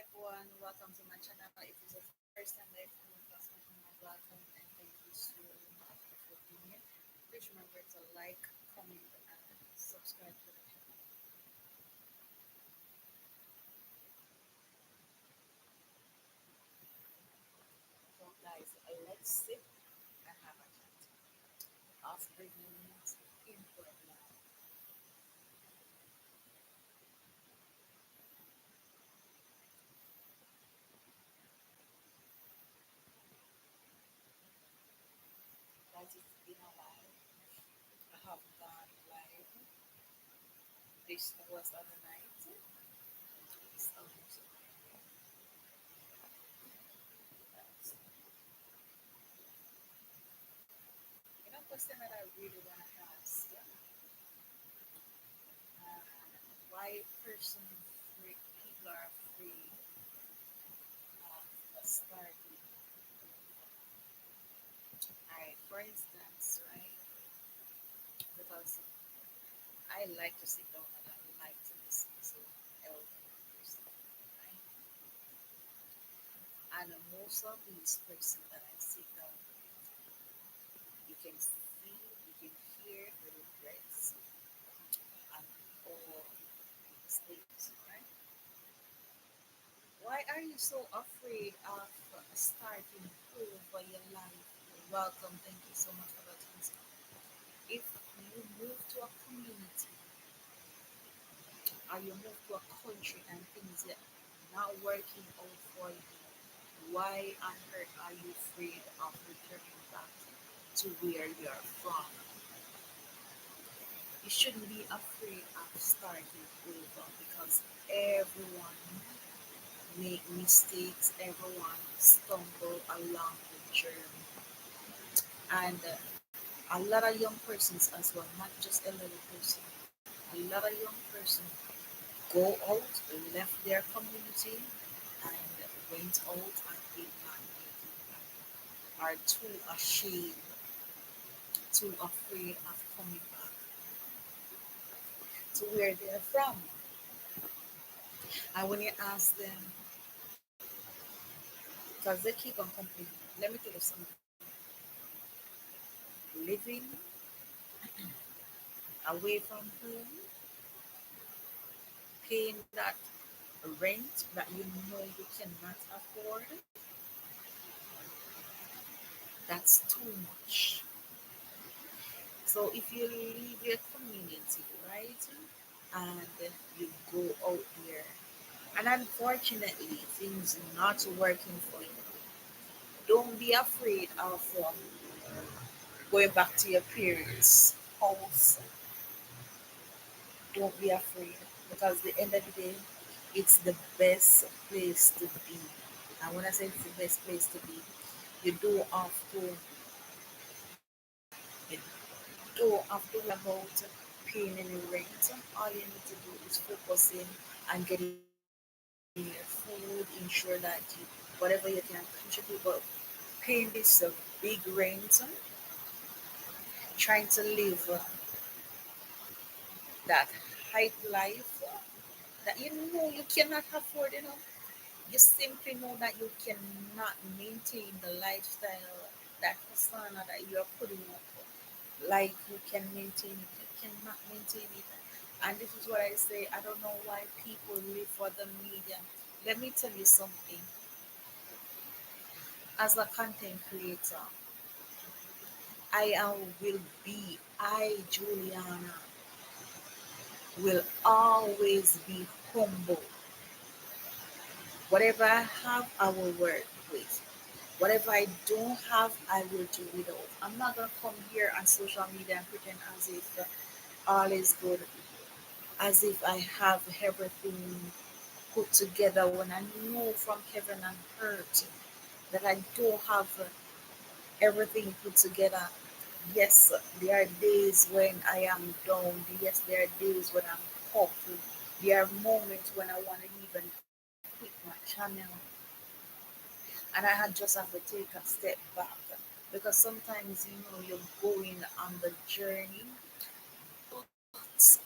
everyone, welcome to my channel. If it's the first time that you come across my channel, welcome and thank you so much for being here. Please remember to like, comment, and subscribe to the channel. So guys, let's sit and have a chat. Of brilliant input now. Guys, it's been a while. I have gone live. This was on the night. It's almost question that I really want to ask. Why person free, people are afraid of starting. For instance, right? Because I like to sit down and I like to listen to elderly person, right? And most of these persons that I sit down with, you can see, you can hear the regrets and all these things, right? Why are you so afraid of starting over your life? Welcome, thank you so much for that answer. If you move to a community or you move to a country and things are not working out for you, why on earth are you afraid of returning back to where you're from? You shouldn't be afraid of starting over because everyone make mistakes, everyone stumble along the journey. And a lot of young persons as well, not just elderly person, a lot of young persons go out, left their community, and went out and did not make it back, are too ashamed, too afraid of coming back to where they're from. And when you ask them, because they keep on complaining, let me tell you something. Living away from home, paying that rent that you know you cannot afford, that's too much. So if you leave your community, right, and you go out there, and unfortunately things not working for you, don't be afraid of going back to your parents' house. Don't be afraid because the end of the day, it's the best place to be. And when I say it's the best place to be, you don't have to you don't have to worry about paying any rent. All you need to do is focus in and getting your food, ensure that you whatever you can contribute, but paying this big rent, trying to live that hype life that you know you cannot afford, you simply know that you cannot maintain the lifestyle, that persona that you're putting up, like you can maintain it, you cannot maintain it. And this is what I say, I don't know why people live for the media. Let me tell you something. As a content creator, will be, Juliana, will always be humble. Whatever I have, I will work with. Whatever I don't have, I will do without. I'm not gonna come here on social media and pretend as if all is good, as if I have everything put together when I know from heaven and earth that I don't have everything put together. Yes, there are days when I am down. Yes, there are days when I'm up. There are moments when I want to even quit my channel. And I had just have to take a step back because sometimes you're going on the journey, but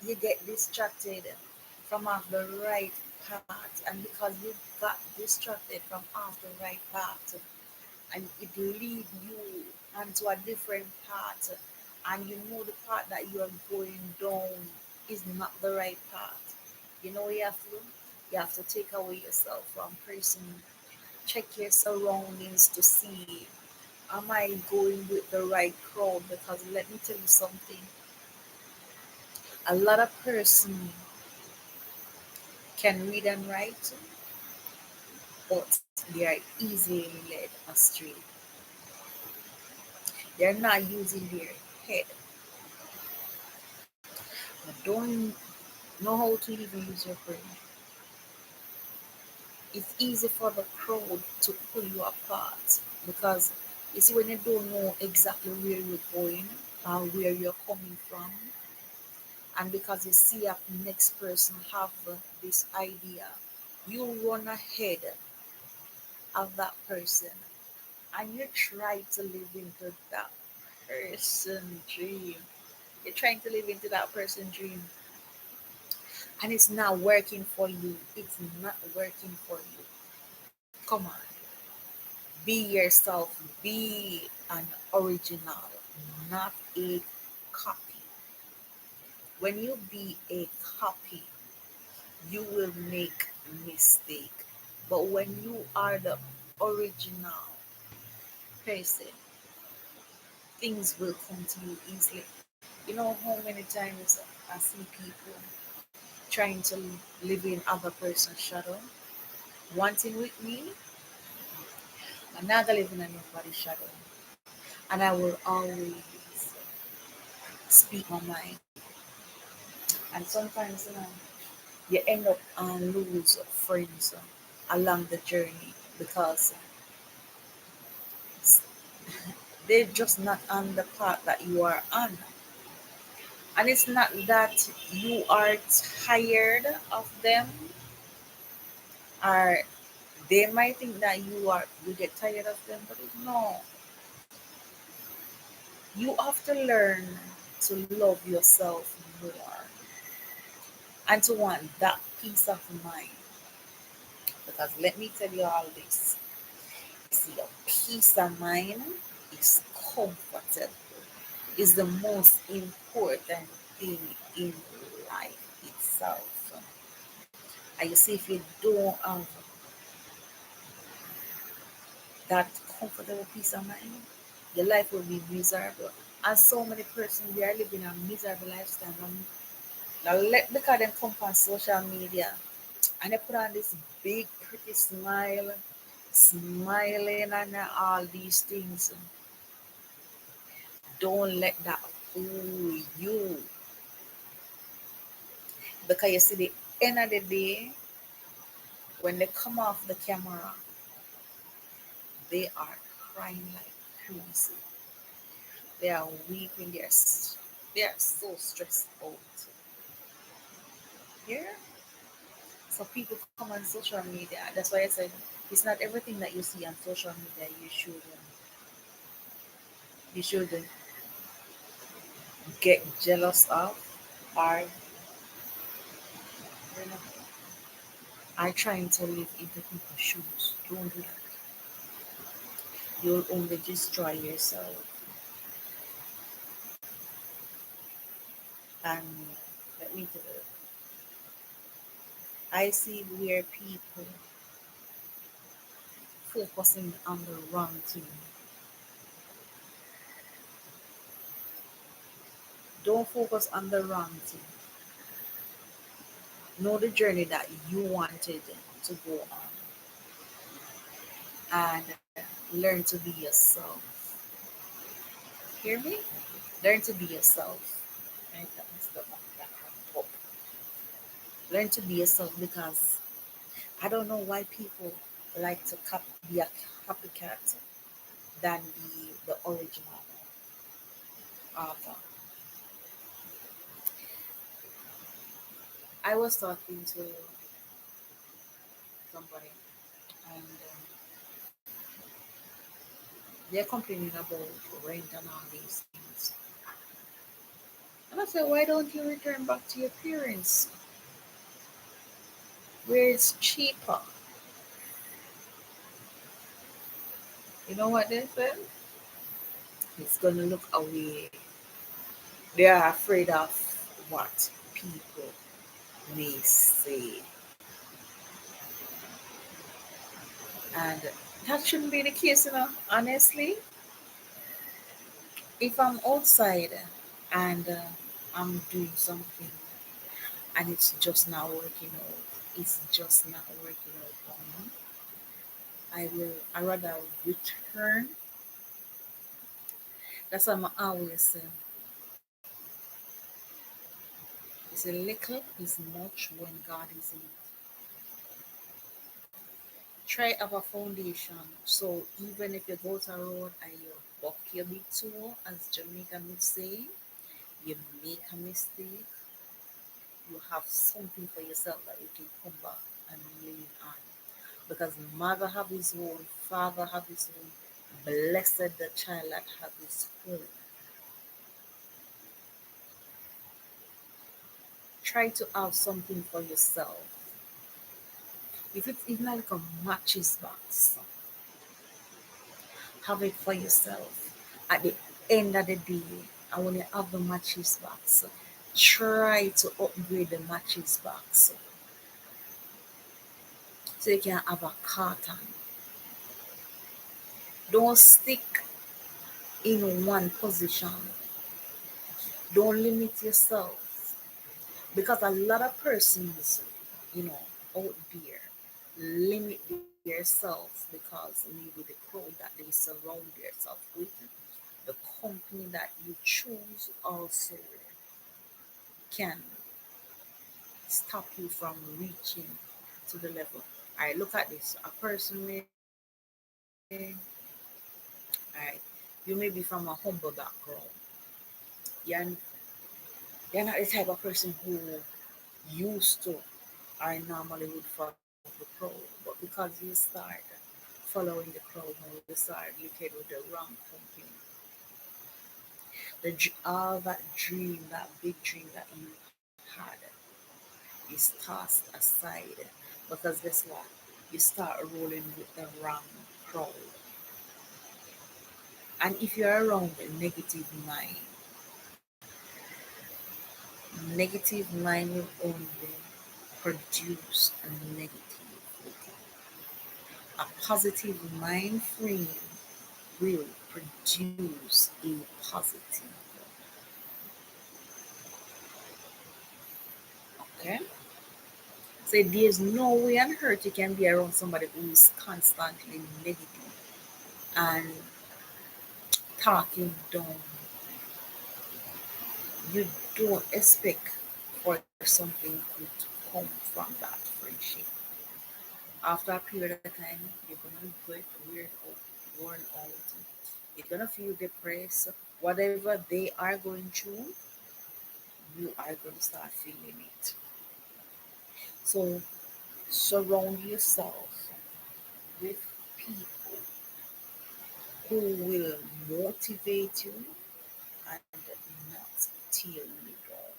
you get distracted from off the right path, and because you got distracted from off the right path, and it lead you onto a different path, and you know the path that you are going down is not the right path. You know what you have to do? You have to take away yourself from person. Check your surroundings to see, am I going with the right crowd? Because let me tell you something, a lot of person can read and write, but they are easily led astray. They're not using their head. But don't know how to even use your brain. It's easy for the crowd to pull you apart because you see when you don't know exactly where you're going or where you're coming from, and because you see a next person have this idea, you run ahead of that person and you try to live into that person dream. You're trying to live into that person dream, and it's not working for you. It's not working for you. Come on, be yourself. Be an original, not a copy. When you be a copy, you will make mistake. But when you are the original person, things will come to you easily. You know how many times I see people trying to live in other person's shadow. One thing with me, I'm not gonna live in anybody's shadow. And I will always speak my mind. And sometimes, you end up lose friends along the journey because they're just not on the path that you are on. And it's not that you are tired of them, or they might think that you get tired of them, but no. You have to learn to love yourself more and to want that peace of mind. Because let me tell you all this. See, your peace of mind is comfortable, is the most important thing in life itself. And you see, if you don't have that comfortable peace of mind, your life will be miserable. And so many persons they are living a miserable lifestyle. Now let look at them come on social media and they put on this big pretty smile, smiling and all these things. Don't let that fool you. Because you see the end of the day, when they come off the camera, they are crying like crazy. They are weeping, they are so stressed out. Yeah. So people come on social media. That's why I said it's not everything that you see on social media you should get jealous of, or you know are trying to live into people's shoes. Don't do that. You'll only destroy yourself. And let me tell you, I see where people focusing on the wrong thing. Don't focus on the wrong thing. Know the journey that you wanted to go on and learn to be yourself. Hear me? Learn to be yourself. Right? That must go back up. Learn to be yourself because I don't know why people like to be a copycat than be the original author. I was talking to somebody and they're complaining about rent and all these things. And I said, why don't you return back to your parents? where it's cheaper. You know what they said? It's gonna look away. They are afraid of what people may say. And that shouldn't be the case, honestly. If I'm outside and I'm doing something and it's just not working out, it's just not working out for me, I rather return. That's why I always say, it's a little is much when God is in it. Try have a foundation. So even if you go to a road and you buck your big toe, as Jamaica would say, you make a mistake, you have something for yourself that you can come back and lean on. Because mother have his own, father have his own, blessed the child that have his own. Try to have something for yourself. If it's even like a matches box, have it for yourself. At the end of the day, and when you have the matches box, try to upgrade the matches box so you can have a carton. Don't stick in one position. Don't limit yourself because a lot of persons, you know, out there limit themselves because maybe the crowd that they surround themselves with, the company that you choose also can stop you from reaching to the level. I look at this. A person all right, you may be from a humble background. You're, you're not the type of person who used to or normally would follow the crowd. But because you start following the crowd now, you start looking with the wrong company. All that dream, that big dream that you had is tossed aside because guess what? You start rolling with the wrong crowd. And if you're around a negative mind will only produce a negativity. A positive mind frame will produce a positive. Okay? So there's no way on earth you can be around somebody who is constantly negative and talking down. You don't expect for something good to come from that friendship. After a period of time, you're gonna get weird out, worn out. You're gonna feel depressed. Whatever they are going through, you are gonna start feeling it. So surround yourself with people who will motivate you and not tear you down.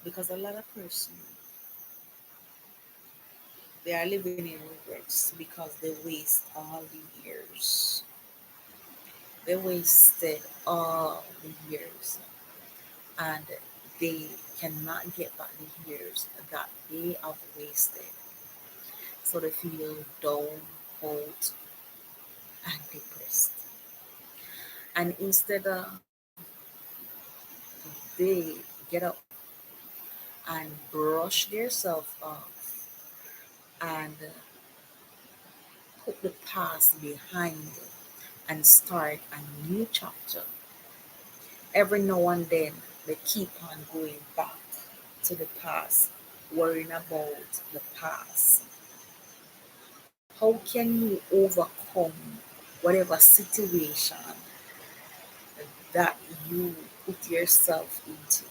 Because a lot of persons they are living in regrets because they waste all the years. They wasted all the years and they cannot get back the years that they have wasted. So they feel down, out, and depressed. And instead they get up and brush themselves off and put the past behind and start a new chapter. Every now and then they keep on going back to the past, worrying about the past. How can you overcome whatever situation that you put yourself into?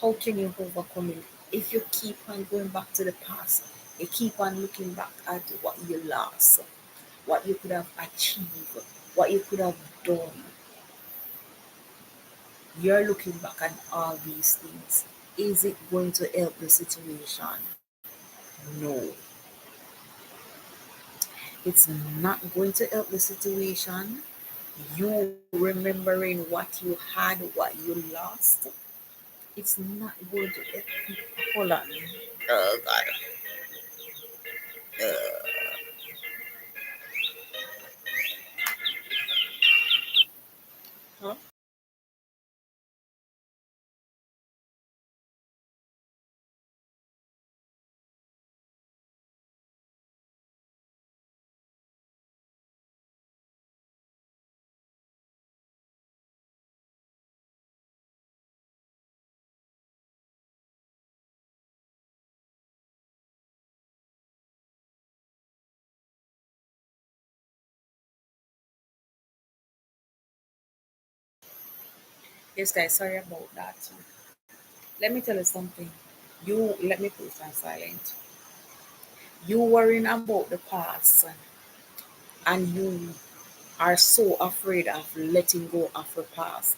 How can you overcome it if you keep on going back to the past? You keep on looking back at what you lost, what you could have achieved, what you could have done. You're looking back at all these things. Is it going to help the situation? No. It's not going to help the situation. You remembering what you had, what you lost, it's not going to help. Hold on. Oh, God. Huh? Yes, guys, sorry about that. Let me tell you something. You let me put it on silent. You worrying about the past and you are so afraid of letting go of the past.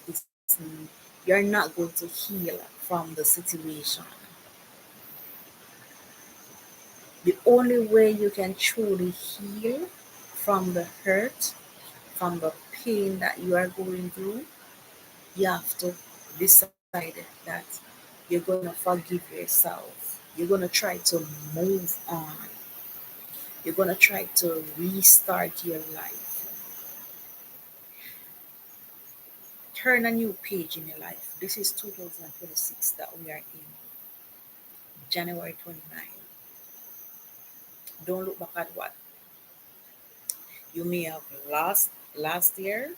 You're not going to heal from the situation. The only way you can truly heal from the hurt, from the pain that you are going through, you have to decide that you're going to forgive yourself. You're going to try to move on. You're going to try to restart your life. Turn a new page in your life. This is 2026 that we are in, January 29. Don't look back at what you may have lost last year.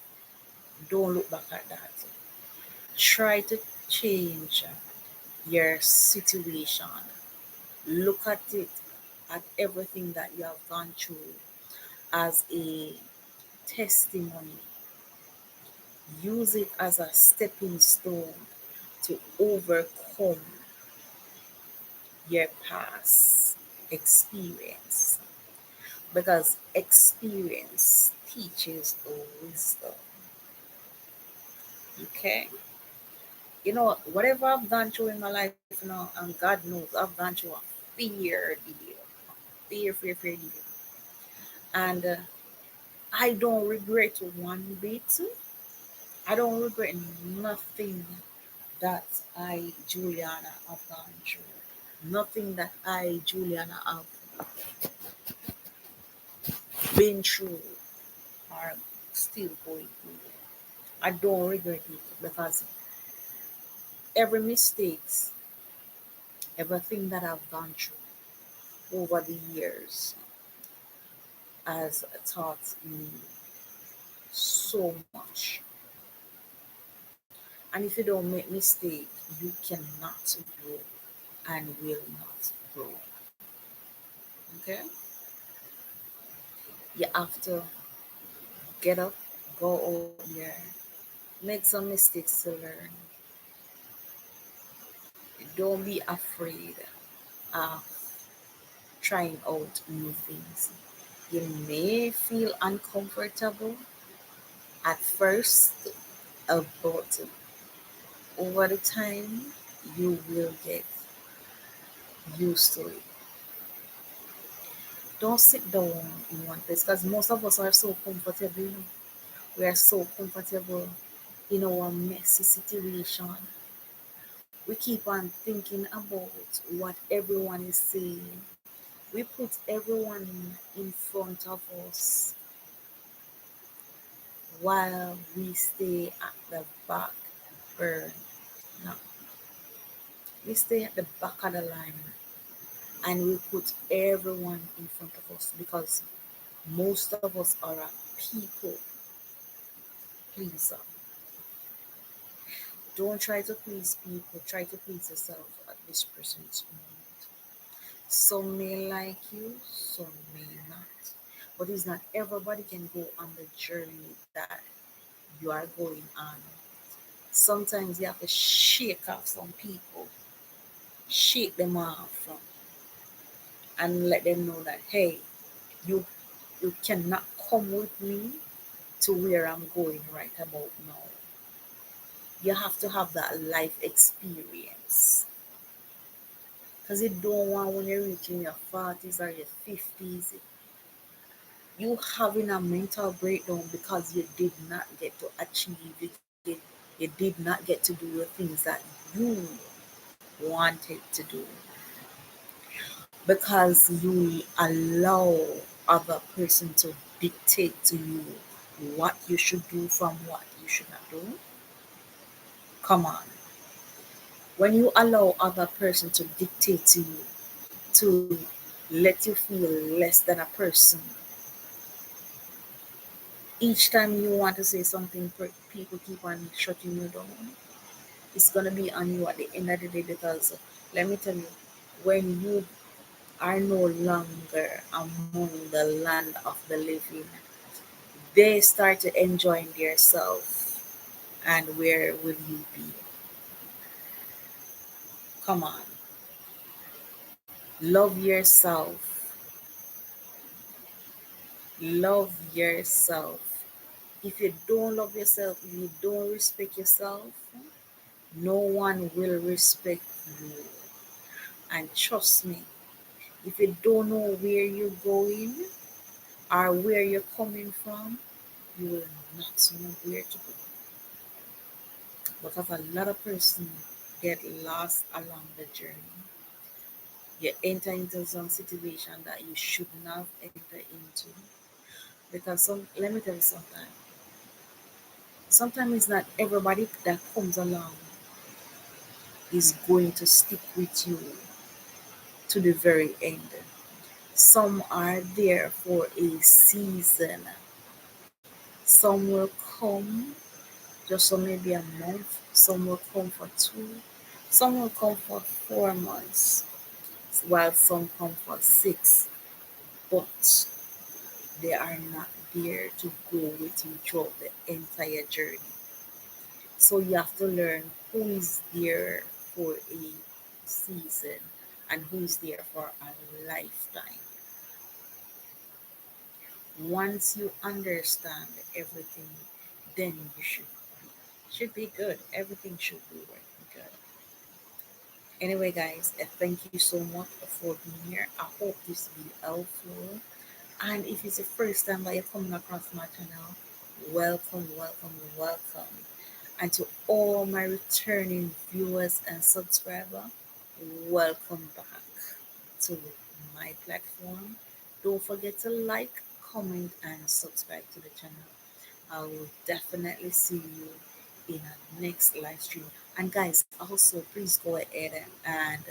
Don't look back at that. Try to change your situation. Look at it, at everything that you have gone through as a testimony. Use it as a stepping stone to overcome your past experience because experience teaches wisdom. Okay? You know, whatever I've gone through in my life now, and God knows I've gone through a fear deal. And I don't regret one bit. I don't regret nothing that I, Juliana, have gone through. Nothing that I, Juliana, have been through or still going through. I don't regret it because every mistakes, everything that I've gone through over the years has taught me so much. And if you don't make mistake, you cannot grow and will not grow. Okay? You have to get up, go out there, make some mistakes to learn. Don't be afraid of trying out new things. You may feel uncomfortable at first, but over the time, you will get used to it. Don't sit down in one place because most of us are so comfortable. We are so comfortable in our messy situation. We keep on thinking about what everyone is saying. We put everyone in front of us while we stay at the back burn. No, we stay at the back of the line and we put everyone in front of us because most of us are a people pleaser. Don't try to please people, try to please yourself at this present moment. Some may like you, some may not. But it's not everybody can go on the journey that you are going on. Sometimes you have to shake off some people, shake them off, and let them know that hey, you you cannot come with me to where I'm going right about now. You have to have that life experience. Because you don't want when you're reaching your 40s or your 50s, you having a mental breakdown because you did not get to achieve, you did not get to do the things that you wanted to do because you allow other person to dictate to you what you should do from what you should not do. Come on. When you allow other person to dictate to you, to let you feel less than a person, each time you want to say something, people keep on shutting you down. It's gonna be on you at the end of the day because let me tell you, when you are no longer among the land of the living, they start to enjoy themselves. And where will you be? Come on, love yourself. Love yourself. If you don't love yourself, if you don't respect yourself, no one will respect you. And trust me, if you don't know where you're going or where you're coming from, you will not know where to go. Because a lot of persons get lost along the journey. You enter into some situation that you should not enter into. Because let me tell you something. Sometimes it's not everybody that comes along is going to stick with you to the very end. Some are there for a season. Some will come just for maybe a month. Some will come for two. Some will come for 4 months, while some come for six. But they are not there to go with you throughout the entire journey. So you have to learn who is there for a season and who is there for a lifetime. Once you understand everything, then you should be good. Everything should be working good. Anyway, guys, thank you so much for being here. I hope this be helpful. And if it's the first time that you're coming across my channel, welcome, welcome, welcome. And to all my returning viewers and subscribers, welcome back to my platform. Don't forget to like, comment, and subscribe to the channel. I will definitely see you in our next live stream. And guys, also please go ahead and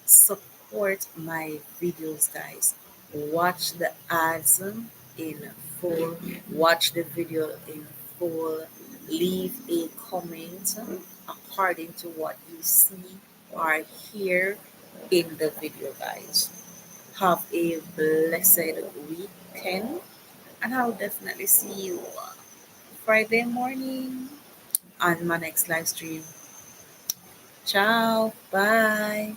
support my videos, guys. Watch the ads in full, watch the video in full, leave a comment according to what you see or hear in the video, guys. Have a blessed weekend, and I'll definitely see you Friday morning on my next live stream. Ciao, bye.